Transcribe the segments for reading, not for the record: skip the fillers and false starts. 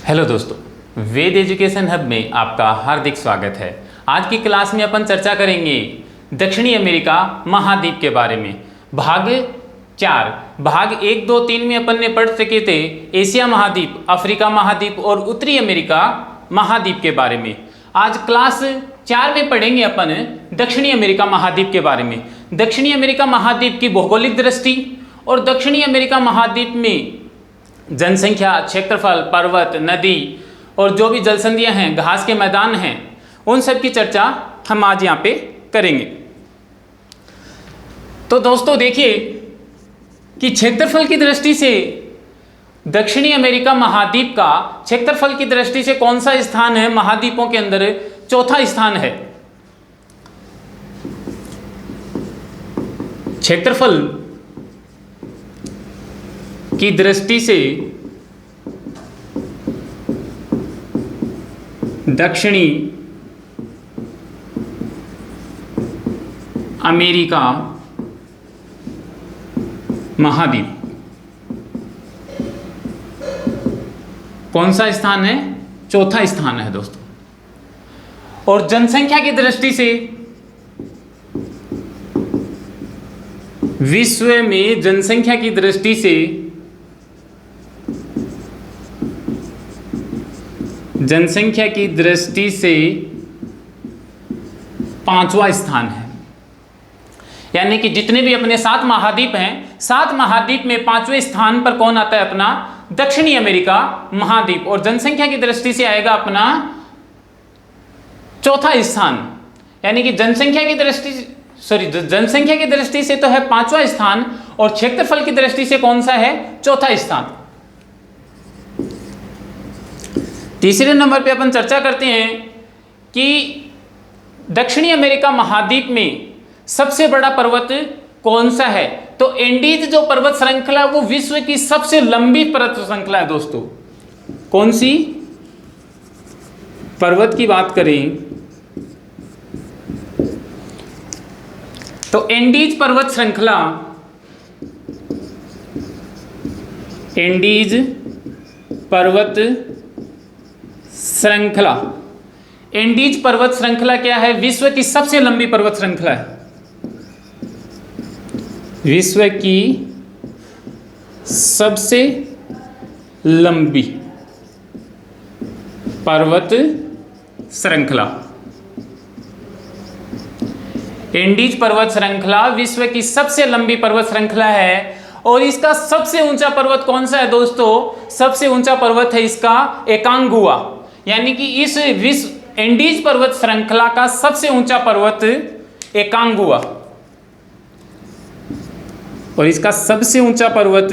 Hello दोस्तों, वेद education hub में आपका हार्दिक स्वागत है। आज की क्लास में अपन चर्चा करेंगे दक्षिणी अमेरिका महाद्वीप के बारे में। भाग 4, भाग 1, 2, 3 में अपन ने पढ़ चुके थे एशिया महाद्वीप, अफ्रीका महाद्वीप और उत्तरी अमेरिका महाद्वीप के बारे में। आज क्लास 4 में पढ़ेंगे अपन दक्षिणी अमेरिका महाद्वीप के बारे में। दक्षिणी अमेरिका महाद्वीप की भौगोलिक दृष्टि और दक्षिणी अमेरिका महाद्वीप में जनसंख्या, क्षेत्रफल, पर्वत, नदी और जो भी जलसंधियां हैं, घास के मैदान हैं, उन सब की चर्चा हम आज यहाँ पे करेंगे। तो दोस्तों देखिए कि क्षेत्रफल की दृष्टि से दक्षिणी अमेरिका महाद्वीप का क्षेत्रफल की दृष्टि से कौन सा स्थान है? महाद्वीपों के अंदर चौथा स्थान है। क्षेत्रफल की दृष्टि से दक्षिणी अमेरिका महाद्वीप कौन सा स्थान है? चौथा स्थान है दोस्तों। और जनसंख्या की दृष्टि से विश्व में जनसंख्या की दृष्टि से पांचवा स्थान है। यानी कि जितने भी अपने 7 महाद्वीप हैं, 7 महाद्वीप में 5वें स्थान पर कौन आता है? अपना दक्षिणी अमेरिका महाद्वीप। और जनसंख्या की दृष्टि से आएगा अपना चौथा स्थान। यानी कि जनसंख्या की दृष्टि से तो है 5वां स्थान, और क्षेत्रफल की दृष्टि से कौन सा है? चौथा स्थान। तीसरे नंबर पे अपन चर्चा करते हैं कि दक्षिणी अमेरिका महाद्वीप में सबसे बड़ा पर्वत कौन सा है? तो एंडीज जो पर्वत श्रृंखला वो विश्व की सबसे लंबी पर्वत श्रृंखला है दोस्तों। कौन सी पर्वत की बात करें तो एंडीज पर्वत श्रृंखला, एंडीज पर्वत श्रृंखला, एंडीज पर्वत श्रृंखला क्या है? विश्व की सबसे लंबी पर्वत श्रृंखला है। विश्व की सबसे लंबी पर्वत श्रृंखला, एंडीज पर्वत श्रृंखला विश्व की सबसे लंबी पर्वत श्रृंखला है। और इसका सबसे ऊंचा पर्वत कौन सा है दोस्तों? सबसे ऊंचा पर्वत है इसका एकांगुआ। यानी कि इस विश्व एंडीज पर्वत श्रृंखला का सबसे ऊंचा पर्वत एकांगुआ, और इसका सबसे ऊंचा पर्वत,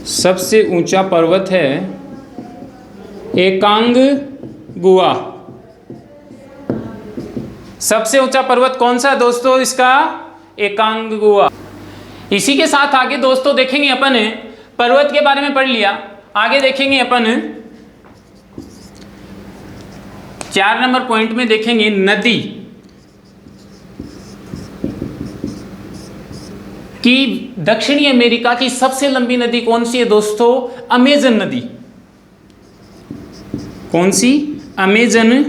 सबसे ऊंचा पर्वत है एकांगुआ। सबसे ऊंचा पर्वत कौन सा है दोस्तों? इसका एकांगुआ। इसी के साथ आगे दोस्तों देखेंगे अपन, पर्वत के बारे में पढ़ लिया, आगे देखेंगे अपन 4 नंबर पॉइंट में देखेंगे नदी कि दक्षिणी अमेरिका की सबसे लंबी नदी कौन सी है दोस्तों? अमेजन नदी। कौन सी? अमेजन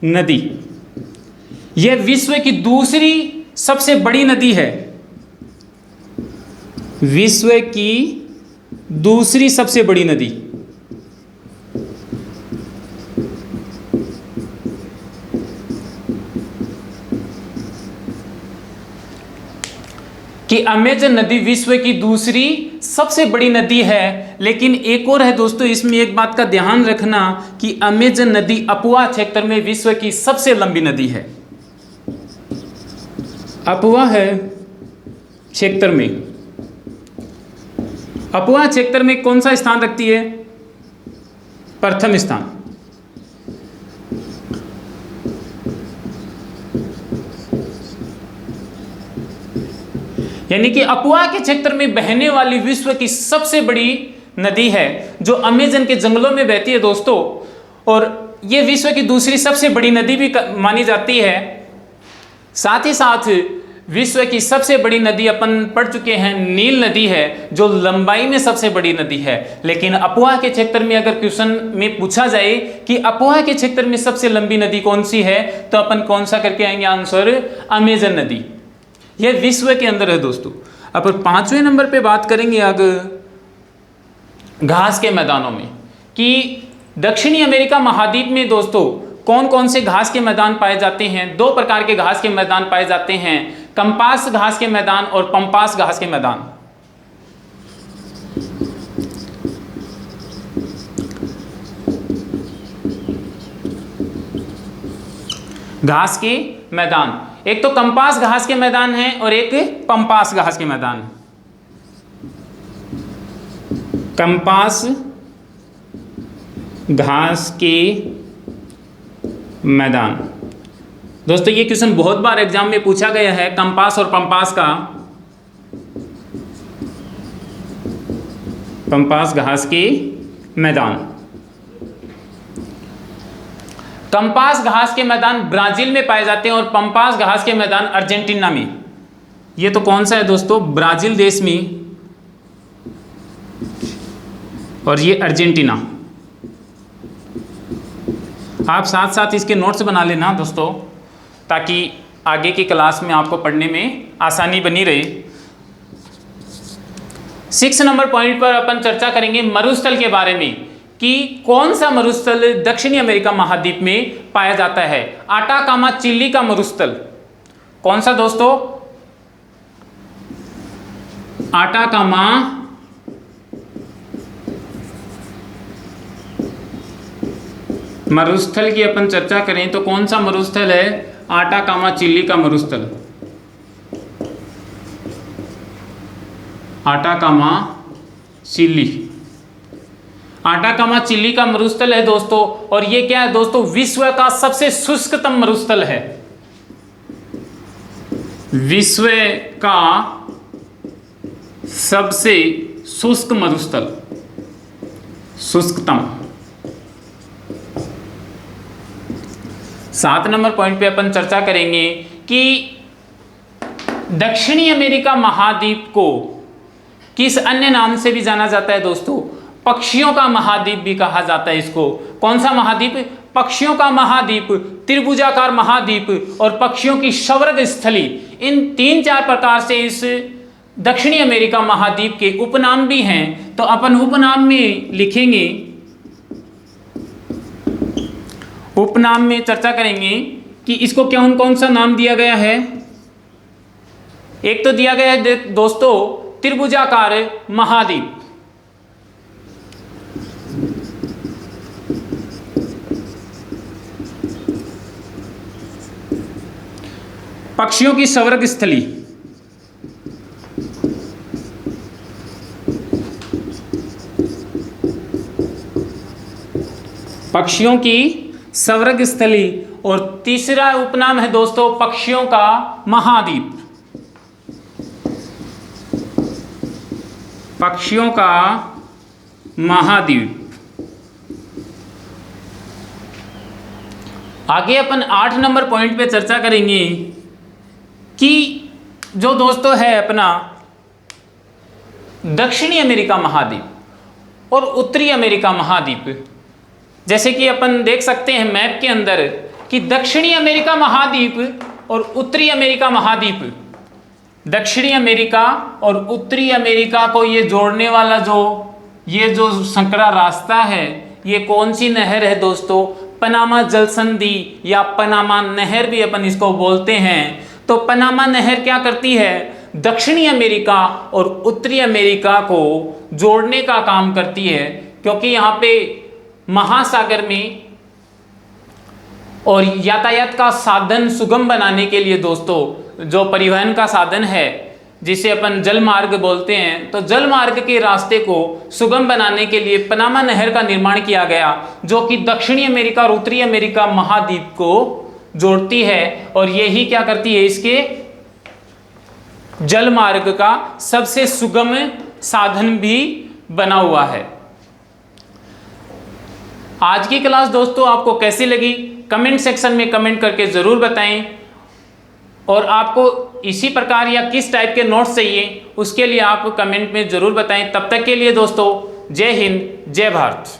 नदी। यह विश्व की दूसरी सबसे बड़ी नदी है। विश्व की दूसरी सबसे बड़ी नदी। कि अमेजन नदी विश्व की दूसरी सबसे बड़ी नदी है। लेकिन एक और है दोस्तों, इसमें एक बात का ध्यान रखना कि अमेजन नदी अपुआ क्षेत्र में विश्व की सबसे लंबी नदी है। अपुआ है क्षेत्र में, अपुआ क्षेत्र में कौन सा स्थान रखती है? प्रथम स्थान। यानी कि अपुआ के क्षेत्र में बहने वाली विश्व की सबसे बड़ी नदी है, जो अमेजन के जंगलों में बहती है दोस्तों। और ये विश्व की दूसरी सबसे बड़ी नदी भी मानी जाती है। साथ ही साथ विश्व की सबसे बड़ी नदी अपन पढ़ चुके हैं नील नदी है, जो लंबाई में सबसे बड़ी नदी है। लेकिन अपोहा के क्षेत्र में अगर क्वेश्चन में पूछा जाए कि अपोहा के क्षेत्र में सबसे लंबी नदी कौन सी है, तो अपन कौन सा करके आएंगे आंसर, अमेजन नदी। यह विश्व के अंदर है दोस्तों। अब 5वें नंबर पे बात करेंगे अगर घास के मैदानों में, कि दक्षिणी अमेरिका महाद्वीप में दोस्तों कौन कौन से घास के मैदान पाए जाते हैं। 2 प्रकार के घास के मैदान पाए जाते हैं, कंपास घास के मैदान और पंपास घास के मैदान। घास के मैदान, एक तो कंपास घास के मैदान है और एक पंपास घास के मैदान। कंपास घास के मैदान दोस्तों, ये क्वेश्चन बहुत बार एग्जाम में पूछा गया है, कंपास और पंपास का। कंपास घास के मैदान, कंपास घास के मैदान ब्राजील में पाए जाते हैं और पंपास घास के मैदान अर्जेंटीना में। ये तो कौन सा है दोस्तों, ब्राजील देश में और ये अर्जेंटीना। आप साथ साथ इसके नोट्स बना लेना दोस्तों, ताकि आगे की क्लास में आपको पढ़ने में आसानी बनी रहे। 6 नंबर पॉइंट पर अपन चर्चा करेंगे मरुस्थल के बारे में, कि कौन सा मरुस्थल दक्षिणी अमेरिका महाद्वीप में पाया जाता है। आटाकामा चिली का मरुस्थल, कौन सा दोस्तों, आटाकामा मरुस्थल की अपन चर्चा करें तो कौन सा मरुस्थल है, आटाकामा चिली का मरुस्थल। आटाकामा चिली, आटाकामा चिली का मरुस्थल है दोस्तों। और ये क्या है दोस्तों, विश्व का सबसे शुष्कतम मरुस्थल है। विश्व का सबसे शुष्क मरुस्थल, शुष्कतम। 7 नंबर पॉइंट पे अपन चर्चा करेंगे कि दक्षिणी अमेरिका महाद्वीप को किस अन्य नाम से भी जाना जाता है दोस्तों, पक्षियों का महाद्वीप भी कहा जाता है इसको। कौन सा महाद्वीप, पक्षियों का महाद्वीप, त्रिभुजाकार महाद्वीप और पक्षियों की स्वर्ग स्थली। इन 3-4 प्रकार से इस दक्षिणी अमेरिका महाद्वीप के उपनाम भी हैं। तो अपन उपनाम में लिखेंगे, उपनाम में चर्चा करेंगे कि इसको कौन कौन सा नाम दिया गया है। एक तो दिया गया है दोस्तों त्रिभुजाकार महाद्वीप, पक्षियों की स्वर्ग स्थली, पक्षियों की स्वर्ग स्थली। और तीसरा उपनाम है दोस्तों पक्षियों का महाद्वीप, पक्षियों का महाद्वीप। आगे अपन 8 नंबर पॉइंट पे चर्चा करेंगे कि जो दोस्तों है अपना दक्षिणी अमेरिका महाद्वीप और उत्तरी अमेरिका महाद्वीप। जैसे कि अपन देख सकते हैं मैप के अंदर कि दक्षिणी अमेरिका महाद्वीप और उत्तरी अमेरिका महाद्वीप, दक्षिणी अमेरिका और उत्तरी अमेरिका को ये जोड़ने वाला ये जो संकरा रास्ता है, ये कौन सी नहर है दोस्तों, पनामा जल संधि या पनामा नहर भी अपन इसको बोलते हैं। तो पनामा नहर क्या करती है, दक्षिणी अमेरिका और उत्तरी अमेरिका को जोड़ने का काम करती है, क्योंकि यहाँ पे महासागर में और यातायात का साधन सुगम बनाने के लिए दोस्तों, जो परिवहन का साधन है जिसे अपन जल मार्ग बोलते हैं, तो जल मार्ग के रास्ते को सुगम बनाने के लिए पनामा नहर का निर्माण किया गया, जो कि दक्षिणी अमेरिका और उत्तरी अमेरिका महाद्वीप को जोड़ती है। और यही क्या करती है, इसके जल मार्ग का सबसे सुगम साधन भी बना हुआ है। आज की क्लास दोस्तों आपको कैसी लगी, कमेंट सेक्शन में कमेंट करके जरूर बताएं। और आपको इसी प्रकार या किस टाइप के नोट्स चाहिए उसके लिए आप कमेंट में ज़रूर बताएं। तब तक के लिए दोस्तों, जय हिंद, जय भारत।